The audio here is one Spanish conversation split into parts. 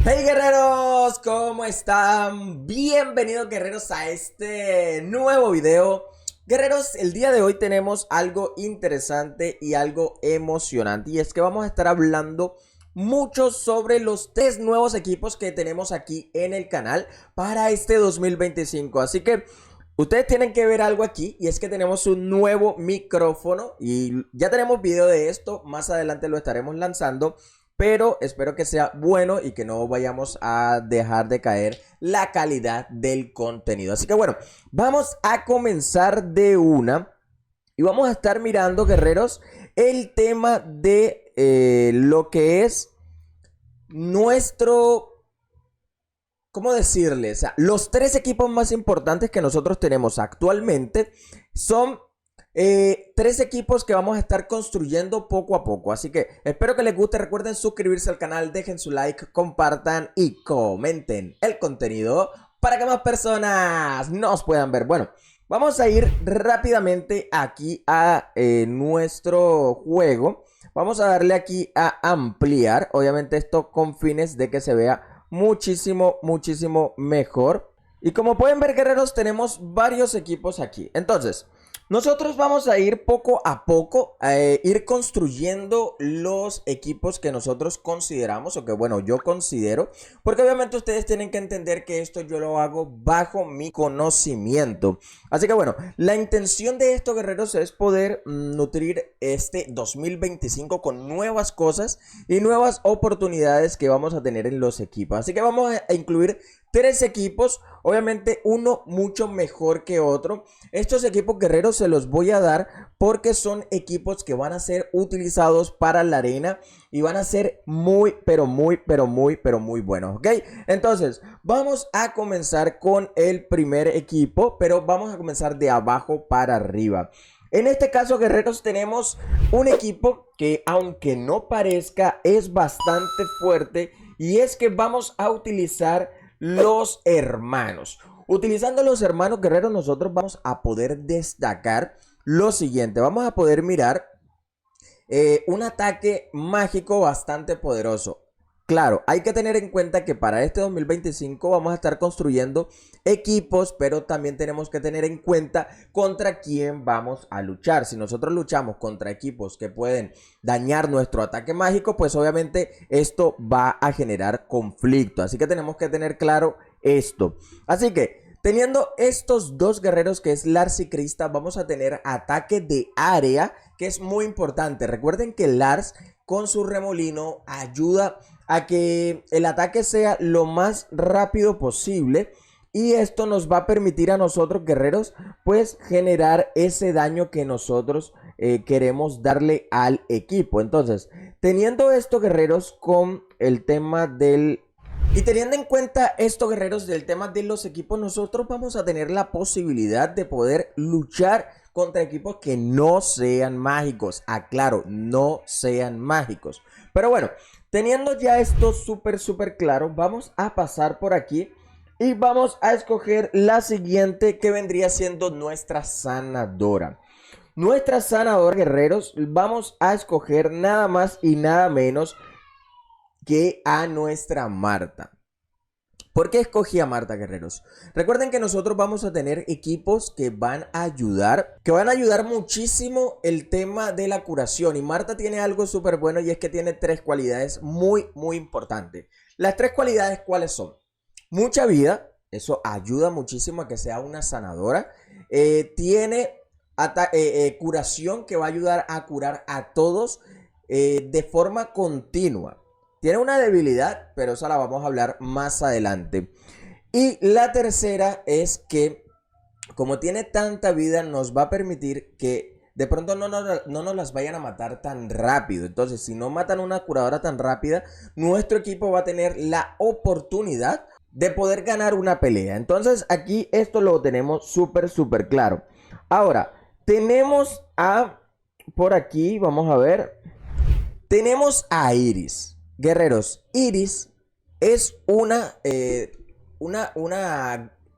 Hey guerreros, ¿cómo están? Bienvenidos guerreros a este nuevo video. Guerreros, el día de hoy tenemos algo interesante y algo emocionante, y es que vamos a estar hablando mucho sobre los tres nuevos equipos que tenemos aquí en el canal para este 2025. Así que ustedes tienen que ver algo aquí, y es que tenemos un nuevo micrófono y ya tenemos video de esto. Más adelante lo estaremos lanzando, pero espero que sea bueno y que no vayamos a dejar de caer la calidad del contenido. Así que bueno, vamos a comenzar de una y vamos a estar mirando, guerreros, el tema de lo que es nuestro... ¿Cómo decirles? O sea, los tres equipos más importantes que nosotros tenemos actualmente son tres equipos que vamos a estar construyendo poco a poco. Así que espero que les guste. Recuerden suscribirse al canal, dejen su like, compartan y comenten el contenido para que más personas nos puedan ver. Bueno, vamos a ir rápidamente aquí a nuestro juego. Vamos a darle aquí a ampliar. Obviamente esto con fines de que se vea muchísimo mejor. Y como pueden ver, guerreros, tenemos varios equipos aquí. Entonces, nosotros vamos a ir poco a poco a ir construyendo los equipos que nosotros consideramos, o que bueno, yo considero, porque obviamente ustedes tienen que entender que esto yo lo hago bajo mi conocimiento. Así que bueno, la intención de esto, guerreros, es poder nutrir este 2025 con nuevas cosas y nuevas oportunidades que vamos a tener en los equipos. Así que vamos a incluir tres equipos, obviamente uno mucho mejor que otro. Estos equipos, guerreros, se los voy a dar porque son equipos que van a ser utilizados para la arena y van a ser muy buenos, ¿ok? Entonces, vamos a comenzar con el primer equipo, pero vamos a comenzar de abajo para arriba. En este caso, guerreros, tenemos un equipo que, aunque no parezca, es bastante fuerte, y es que vamos a utilizar los hermanos. Utilizando los hermanos, guerreros, nosotros vamos a poder destacar lo siguiente. Vamos a poder mirar un ataque mágico bastante poderoso. Claro, hay que tener en cuenta que para este 2025 vamos a estar construyendo equipos, pero también tenemos que tener en cuenta contra quién vamos a luchar. Si nosotros luchamos contra equipos que pueden dañar nuestro ataque mágico, pues obviamente esto va a generar conflicto. Así que tenemos que tener claro esto. Así que teniendo estos dos guerreros, que es Lars y Krista, vamos a tener ataque de área, que es muy importante. Recuerden que Lars con su remolino ayuda a que el ataque sea lo más rápido posible, y esto nos va a permitir a nosotros, guerreros, pues generar ese daño que nosotros queremos darle al equipo. Entonces, teniendo esto, guerreros, con el tema del... Y teniendo en cuenta esto, guerreros, del tema de los equipos, nosotros vamos a tener la posibilidad de poder luchar contra equipos que no sean mágicos. Aclaro, no sean mágicos. Pero bueno, teniendo ya esto súper claro, vamos a pasar por aquí y vamos a escoger la siguiente, que vendría siendo nuestra sanadora. Nuestra sanadora, guerreros, vamos a escoger nada más y nada menos que a nuestra Marta. ¿Por qué escogí a Marta, guerreros? Recuerden que nosotros vamos a tener equipos que van a ayudar muchísimo el tema de la curación. Y Marta tiene algo súper bueno, y es que tiene tres cualidades muy importantes. Las tres cualidades, ¿cuáles son? Mucha vida, eso ayuda muchísimo a que sea una sanadora. Tiene curación, que va a ayudar a curar a todos de forma continua. Tiene una debilidad, pero esa la vamos a hablar más adelante. Y la tercera es que, como tiene tanta vida, nos va a permitir que de pronto no nos las vayan a matar tan rápido. Entonces, si no matan a una curadora tan rápida, nuestro equipo va a tener la oportunidad de poder ganar una pelea. Entonces, aquí esto lo tenemos súper claro. Ahora, tenemos a... Por aquí, vamos a ver. Tenemos a Iris. Guerreros, Iris es una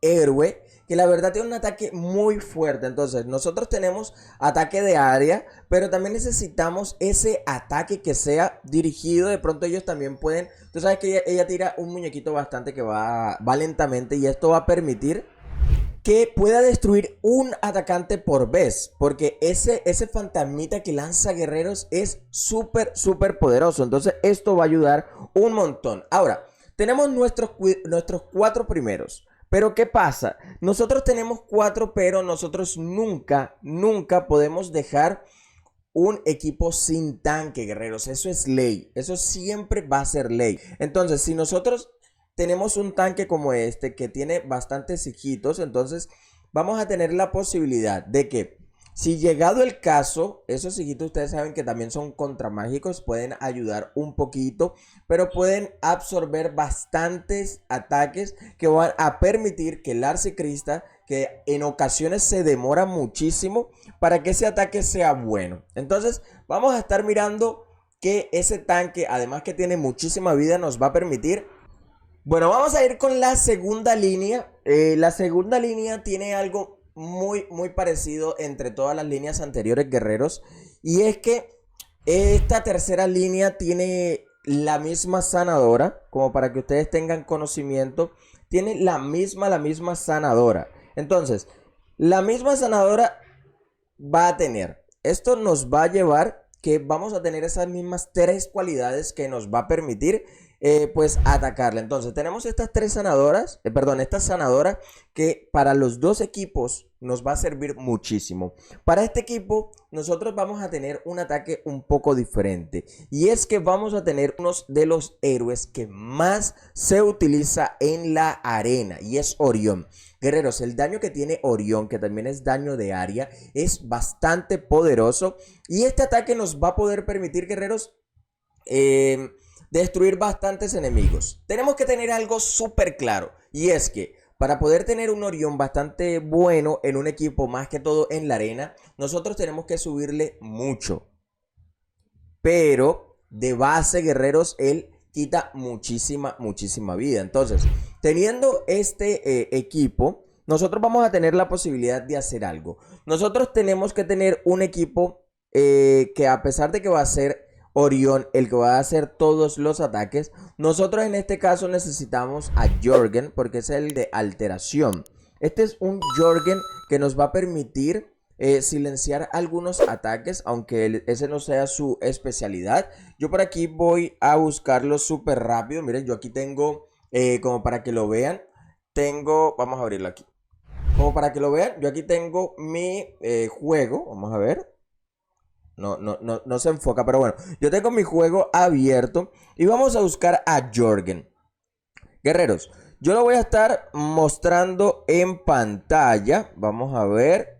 héroe que la verdad tiene un ataque muy fuerte. Entonces, nosotros tenemos ataque de área, pero también necesitamos ese ataque que sea dirigido. De pronto ellos también pueden, tú sabes que ella tira un muñequito bastante que va lentamente, y esto va a permitir que pueda destruir un atacante por vez, porque ese fantasmita que lanza guerreros es súper poderoso. Entonces esto va a ayudar un montón. Ahora, tenemos nuestros 4 primeros. Pero ¿qué pasa? Nosotros tenemos 4, pero nosotros nunca podemos dejar un equipo sin tanque, guerreros. Eso es ley. Eso siempre va a ser ley. Entonces, si nosotros tenemos un tanque como este que tiene bastantes hijitos, entonces vamos a tener la posibilidad de que, si llegado el caso, esos hijitos ustedes saben que también son contramágicos, pueden ayudar un poquito, pero pueden absorber bastantes ataques que van a permitir que el Arciprista, que en ocasiones se demora muchísimo para que ese ataque sea bueno. Entonces vamos a estar mirando que ese tanque, además que tiene muchísima vida, nos va a permitir. Bueno, vamos a ir con la segunda línea. La segunda línea tiene algo muy parecido entre todas las líneas anteriores, guerreros. Y es que esta tercera línea tiene la misma sanadora, como para que ustedes tengan conocimiento. Tiene la misma sanadora. Entonces, la misma sanadora va a tener. Esto nos va a llevar que vamos a tener esas mismas 3 cualidades que nos va a permitir pues atacarle. Entonces tenemos estas 3 sanadoras, esta sanadora, que para los 2 equipos nos va a servir muchísimo. Para este equipo nosotros vamos a tener un ataque un poco diferente, y es que vamos a tener uno de los héroes que más se utiliza en la arena, y es Orión. Guerreros, el daño que tiene Orión, que también es daño de área, es bastante poderoso, y este ataque nos va a poder permitir, guerreros, destruir bastantes enemigos. Tenemos que tener algo súper claro, y es que para poder tener un Orión bastante bueno en un equipo, más que todo en la arena, nosotros tenemos que subirle mucho. Pero de base, guerreros, él quita muchísima vida. Entonces, teniendo este equipo, nosotros vamos a tener la posibilidad de hacer algo. Nosotros tenemos que tener un equipo que, a pesar de que va a ser Orión el que va a hacer todos los ataques, nosotros en este caso necesitamos a Jorgen, porque es el de alteración. Este es un Jorgen que nos va a permitir silenciar algunos ataques, aunque ese no sea su especialidad. Yo por aquí voy a buscarlo súper rápido. Miren, yo aquí tengo, como para que lo vean, vamos a abrirlo aquí. Como para que lo vean, yo aquí tengo mi juego, vamos a ver. No se enfoca, pero bueno, yo tengo mi juego abierto y vamos a buscar a Jorgen. Guerreros, yo lo voy a estar mostrando en pantalla. Vamos a ver.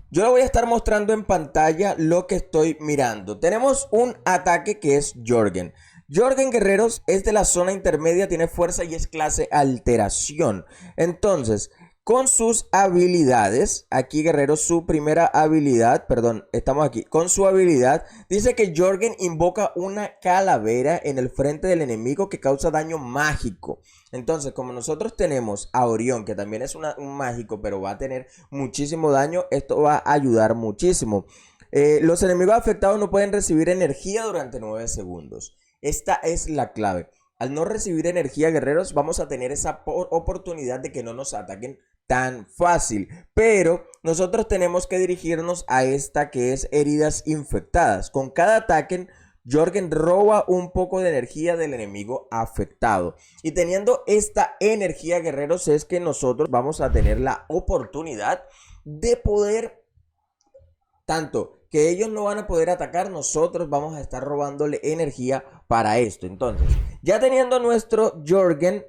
Yo lo voy a estar mostrando en pantalla lo que estoy mirando. Tenemos un ataque que es Jorgen. Jorgen, guerreros, es de la zona intermedia, tiene fuerza y es clase alteración. Entonces, con sus habilidades, aquí, guerreros, su primera habilidad, estamos aquí, con su habilidad, dice que Jorgen invoca una calavera en el frente del enemigo que causa daño mágico. Entonces, como nosotros tenemos a Orión, que también es un mágico, pero va a tener muchísimo daño, esto va a ayudar muchísimo. Los enemigos afectados no pueden recibir energía durante 9 segundos. Esta es la clave. Al no recibir energía, guerreros, vamos a tener esa oportunidad de que no nos ataquen tan fácil. Pero nosotros tenemos que dirigirnos a esta que es heridas infectadas. Con cada ataque, Jorgen roba un poco de energía del enemigo afectado. Y teniendo esta energía, guerreros, es que nosotros vamos a tener la oportunidad de poder, tanto que ellos no van a poder atacar, nosotros vamos a estar robándole energía para esto. Entonces, ya teniendo nuestro Jorgen,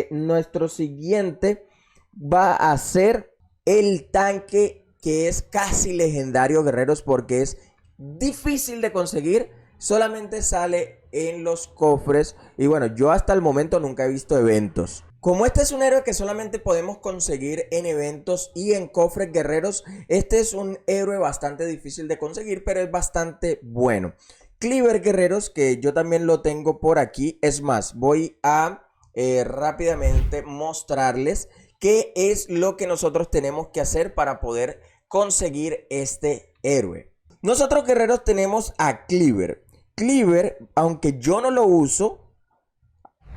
nuestro siguiente va a ser el tanque, que es casi legendario, guerreros, porque es difícil de conseguir. Solamente sale en los cofres. Y bueno, yo hasta el momento nunca he visto eventos. Como este es un héroe que solamente podemos conseguir en eventos y en cofres, guerreros, este es un héroe bastante difícil de conseguir, pero es bastante bueno. Cleaver, guerreros, que yo también lo tengo por aquí. Es más, voy a rápidamente mostrarles qué es lo que nosotros tenemos que hacer para poder conseguir este héroe. Nosotros guerreros tenemos a Cleaver. Cleaver, aunque yo no lo uso,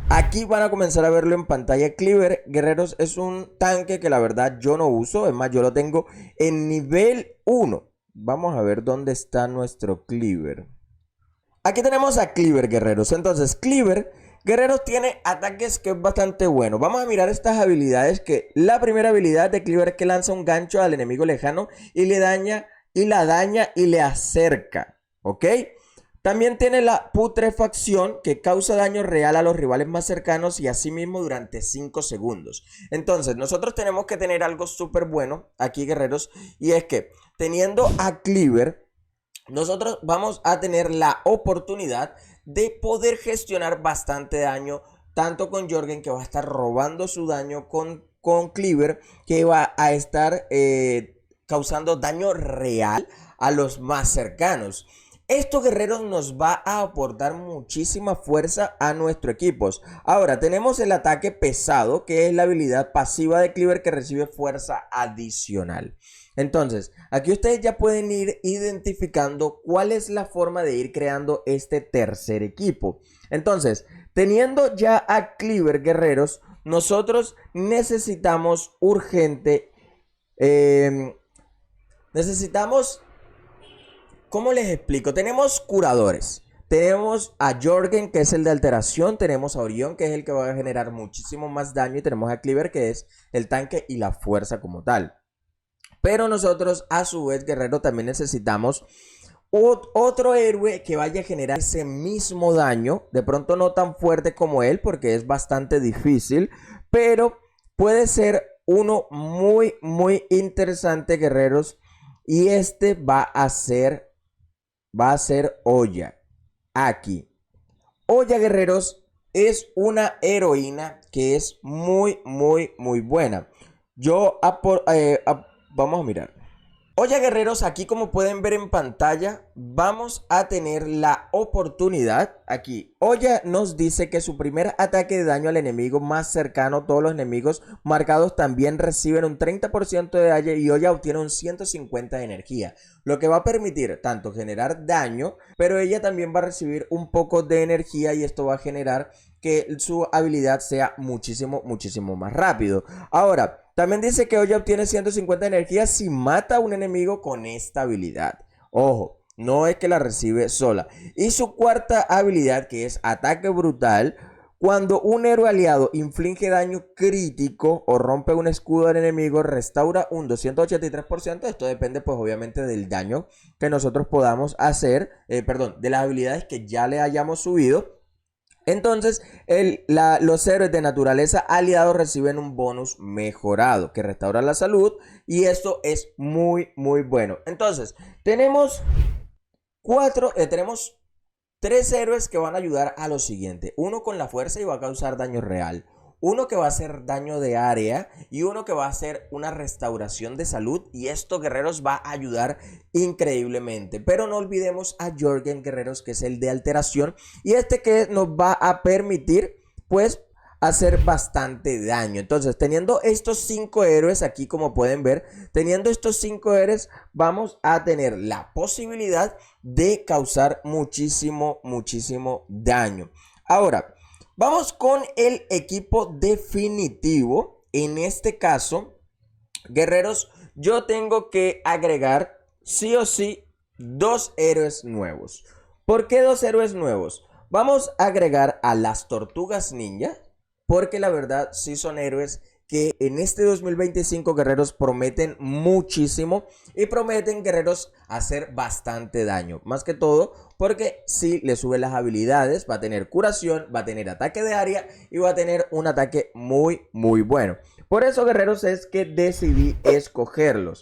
aquí van a comenzar a verlo en pantalla. Cleaver, guerreros, es un tanque que la verdad yo no uso. Es más, yo lo tengo en nivel 1. Vamos a ver dónde está nuestro Cleaver. Aquí tenemos a Cleaver, guerreros. Entonces, Cleaver, guerreros, tiene ataques que es bastante bueno. Vamos a mirar estas habilidades. Que la primera habilidad de Cleaver es que lanza un gancho al enemigo lejano y le daña, y la daña y le acerca. ¿Ok? También tiene la putrefacción, que causa daño real a los rivales más cercanos y asimismo durante 5 segundos. Entonces, nosotros tenemos que tener algo súper bueno aquí, guerreros. Y es que, teniendo a Cleaver, nosotros vamos a tener la oportunidad de poder gestionar bastante daño, tanto con Jorgen, que va a estar robando su daño, con Cleaver, que va a estar causando daño real a los más cercanos. Esto, guerreros, nos va a aportar muchísima fuerza a nuestro equipo. Ahora, tenemos el ataque pesado, que es la habilidad pasiva de Cleaver que recibe fuerza adicional. Entonces, aquí ustedes ya pueden ir identificando cuál es la forma de ir creando este tercer equipo. Entonces, teniendo ya a Cleaver, guerreros, nosotros necesitamos urgente, necesitamos, ¿cómo les explico? Tenemos curadores. Tenemos a Jorgen, que es el de alteración. Tenemos a Orión, que es el que va a generar muchísimo más daño. Y tenemos a Cleaver, que es el tanque y la fuerza como tal. Pero nosotros, a su vez, guerrero, también necesitamos otro héroe que vaya a generar ese mismo daño. De pronto no tan fuerte como él, porque es bastante difícil. Pero puede ser uno muy, muy interesante, guerreros. Y este va a ser Oya. Aquí. Oya, guerreros, es una heroína que es muy, muy, muy buena. Vamos a mirar. Oye, guerreros, aquí como pueden ver en pantalla, vamos a tener la oportunidad. Aquí, Oya nos dice que su primer ataque de daño al enemigo más cercano, todos los enemigos marcados también reciben un 30% de daño y Oya obtiene un 150 de energía. Lo que va a permitir tanto generar daño, pero ella también va a recibir un poco de energía y esto va a generar que su habilidad sea muchísimo, muchísimo más rápido. Ahora, también dice que Oya obtiene 150 de energía si mata a un enemigo con esta habilidad. Ojo, no es que la recibe sola. Y su cuarta habilidad, que es ataque brutal, cuando un héroe aliado inflige daño crítico o rompe un escudo del enemigo, restaura un 283%. Esto depende pues obviamente del daño que nosotros podamos hacer, de las habilidades que ya le hayamos subido. Entonces, los héroes de naturaleza aliados reciben un bonus mejorado que restaura la salud y esto es muy, muy bueno. Entonces, tenemos tres héroes que van a ayudar a lo siguiente. Uno con la fuerza y va a causar daño real. Uno que va a hacer daño de área y uno que va a hacer una restauración de salud. Y esto, guerreros, va a ayudar increíblemente. Pero no olvidemos a Jorgen, guerreros, que es el de alteración. Y este que nos va a permitir, pues, hacer bastante daño. Entonces, teniendo estos 5 héroes aquí, como pueden ver, teniendo estos 5 héroes, vamos a tener la posibilidad de causar muchísimo, muchísimo daño. Ahora, vamos con el equipo definitivo. En este caso, guerreros, yo tengo que agregar sí o sí 2 héroes nuevos. ¿Por qué 2 héroes nuevos? Vamos a agregar a las tortugas ninja, porque la verdad sí son héroes que en este 2025, guerreros, prometen muchísimo y prometen, guerreros, hacer bastante daño. Más que todo porque si le sube las habilidades, va a tener curación, va a tener ataque de área y va a tener un ataque muy, muy bueno. Por eso, guerreros, es que decidí escogerlos.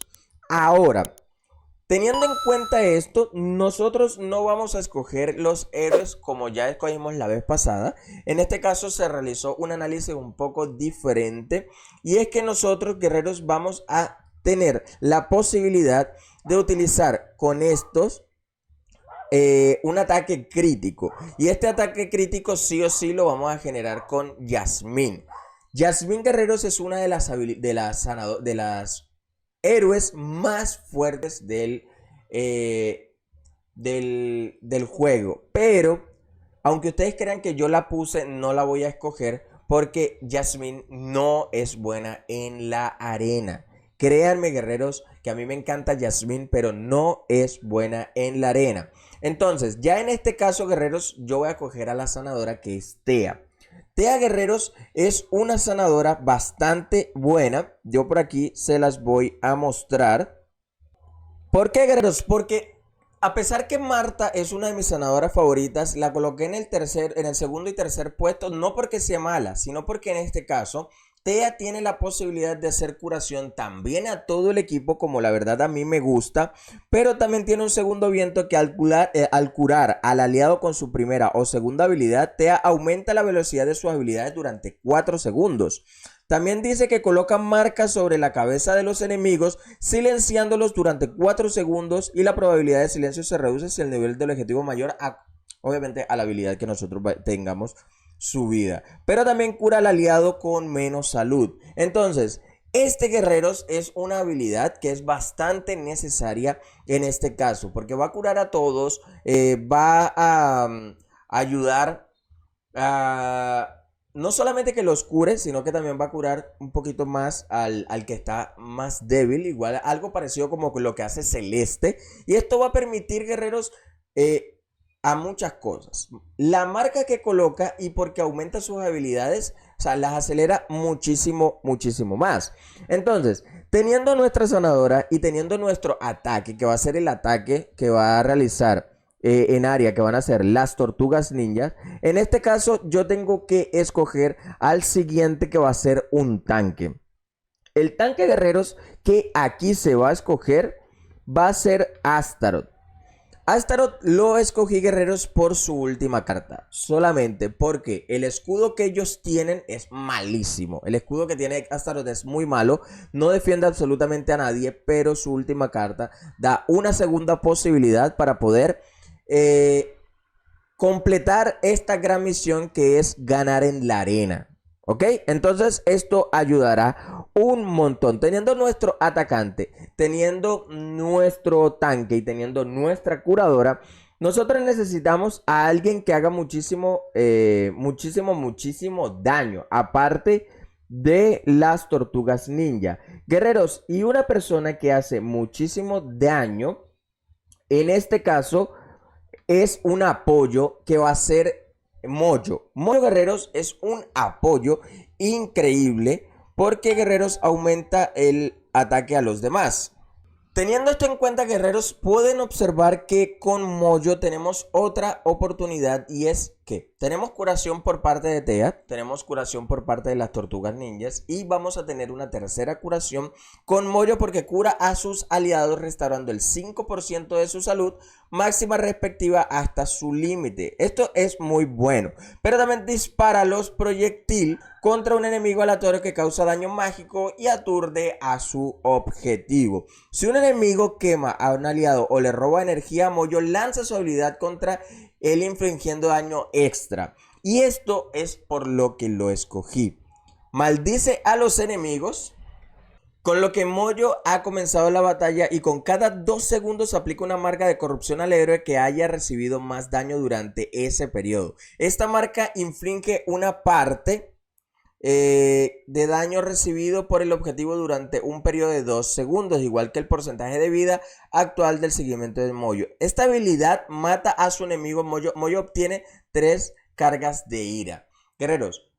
Ahora, teniendo en cuenta esto, nosotros no vamos a escoger los héroes como ya escogimos la vez pasada. En este caso se realizó un análisis un poco diferente. Y es que nosotros, guerreros, vamos a tener la posibilidad de utilizar con estos un ataque crítico. Y este ataque crítico sí o sí lo vamos a generar con Yasmín. Jasmine Guerreros es una de las héroes más fuertes del juego. Pero, aunque ustedes crean que yo la puse, no la voy a escoger porque Jasmine no es buena en la arena. Créanme, guerreros, que a mí me encanta Jasmine, pero no es buena en la arena. Entonces, ya en este caso, guerreros, yo voy a coger a la sanadora que es Tea. Tea, guerreros, es una sanadora bastante buena. Yo por aquí se las voy a mostrar. ¿Por qué, guerreros? Porque a pesar que Marta es una de mis sanadoras favoritas, la coloqué en el segundo y tercer puesto, no porque sea mala, sino porque en este caso Tea tiene la posibilidad de hacer curación también a todo el equipo, como la verdad a mí me gusta, pero también tiene un segundo viento que al curar al aliado con su primera o segunda habilidad, Tea aumenta la velocidad de sus habilidades durante 4 segundos. También dice que coloca marcas sobre la cabeza de los enemigos, silenciándolos durante 4 segundos y la probabilidad de silencio se reduce si el nivel del objetivo mayor obviamente a la habilidad que nosotros tengamos subida. Pero también cura al aliado con menos salud. Entonces, este, guerreros, es una habilidad que es bastante necesaria en este caso, porque va a curar a todos, va a ayudar a no solamente que los cure, sino que también va a curar un poquito más al que está más débil. Igual algo parecido como lo que hace Celeste. Y esto va a permitir, guerreros, a muchas cosas. La marca que coloca y porque aumenta sus habilidades, o sea, las acelera muchísimo, muchísimo más. Entonces, teniendo nuestra sanadora y teniendo nuestro ataque, que va a ser el ataque que va a realizar en área, que van a ser las tortugas ninjas. En este caso yo tengo que escoger al siguiente, que va a ser un tanque. El tanque, guerreros, que aquí se va a escoger va a ser Astaroth. Astaroth lo escogí, guerreros, por su última carta. Solamente porque el escudo que ellos tienen es malísimo. El escudo que tiene Astaroth es muy malo. No defiende absolutamente a nadie. Pero su última carta da una segunda posibilidad para poder completar esta gran misión, que es ganar en la arena. ¿Ok? Entonces esto ayudará un montón. Teniendo nuestro atacante, teniendo nuestro tanque y teniendo nuestra curadora, nosotros necesitamos a alguien que haga muchísimo daño. Aparte de las tortugas ninja. Guerreros, y una persona que hace muchísimo daño, en este caso, es un apoyo que va a ser Moyo. Moyo, guerreros, es un apoyo increíble porque, guerreros, aumenta el ataque a los demás. Teniendo esto en cuenta, guerreros, pueden observar que con Moyo tenemos otra oportunidad, y es que tenemos curación por parte de Tea, tenemos curación por parte de las tortugas ninjas, y vamos a tener una tercera curación con Moyo porque cura a sus aliados restaurando el 5% de su salud máxima respectiva hasta su límite. Esto es muy bueno, pero también dispara los proyectiles contra un enemigo aleatorio que causa daño mágico y aturde a su objetivo. Si un enemigo quema a un aliado o le roba energía, Moyo lanza su habilidad contra él infligiendo daño extra. Y esto es por lo que lo escogí. Maldice a los enemigos, con lo que Moyo ha comenzado la batalla y con cada 2 segundos aplica una marca de corrupción al héroe que haya recibido más daño durante ese periodo. Esta marca inflige una parte de daño recibido por el objetivo durante un periodo de 2 segundos, igual que el porcentaje de vida actual del seguimiento de Moyo. Esta habilidad mata a su enemigo. Moyo obtiene 3 cargas de ira. Guerreros,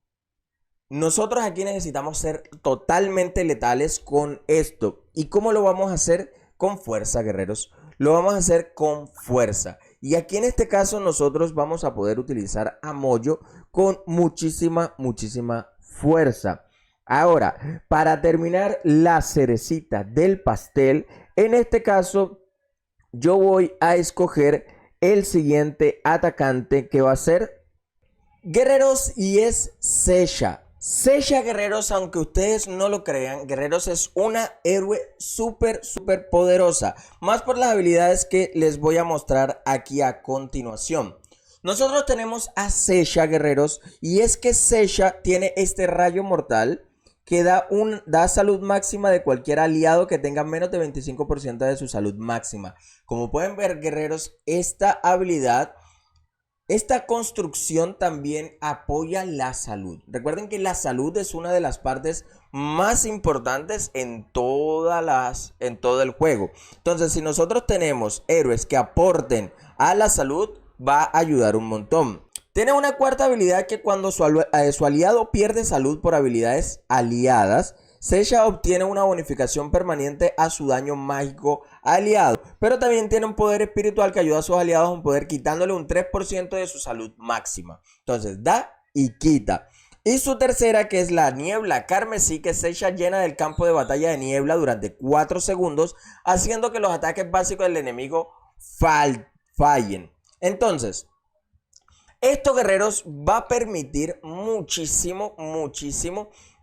nosotros aquí necesitamos ser totalmente letales con esto. ¿Y cómo lo vamos a hacer? Con fuerza, guerreros. Lo vamos a hacer con fuerza. Y aquí en este caso nosotros vamos a poder utilizar a Moyo con muchísima fuerza. Ahora, para terminar la cerecita del pastel, en este caso yo voy a escoger el siguiente atacante, que va a ser, guerreros, y es Sesha. Sesha, guerreros, aunque ustedes no lo crean, guerreros, es una héroe súper poderosa. Más por las habilidades que les voy a mostrar aquí a continuación. Nosotros tenemos a Sesha, guerreros, y es que Sesha tiene este rayo mortal que da salud máxima de cualquier aliado que tenga menos de 25% de su salud máxima. Como pueden ver, guerreros, esta habilidad, esta construcción también apoya la salud. Recuerden que la salud es una de las partes más importantes en todo el juego. Entonces, si nosotros tenemos héroes que aporten a la salud, va a ayudar un montón. Tiene una cuarta habilidad que cuando su aliado pierde salud por habilidades aliadas, Sesha obtiene una bonificación permanente a su daño mágico aliado. Pero también tiene un poder espiritual que ayuda a sus aliados a un poder quitándole un 3% de su salud máxima. Entonces da y quita. Y su tercera, que es la niebla carmesí, que Sesha llena del campo de batalla de niebla durante 4 segundos, haciendo que los ataques básicos del enemigo fallen. Entonces, esto, guerreros, va a permitir muchísimo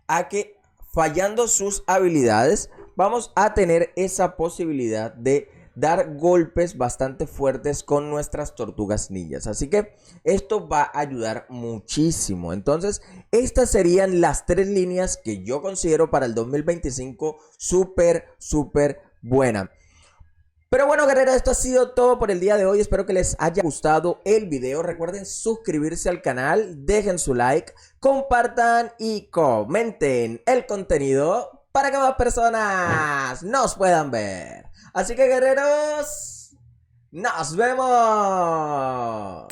a que fallando sus habilidades vamos a tener esa posibilidad de dar golpes bastante fuertes con nuestras tortugas ninjas. Así que esto va a ayudar muchísimo. Entonces, estas serían las 3 líneas que yo considero para el 2025 súper buena. Pero bueno, guerreros, esto ha sido todo por el día de hoy. Espero que les haya gustado el video. Recuerden suscribirse al canal, dejen su like, compartan y comenten el contenido para que más personas nos puedan ver. Así que, guerreros, nos vemos.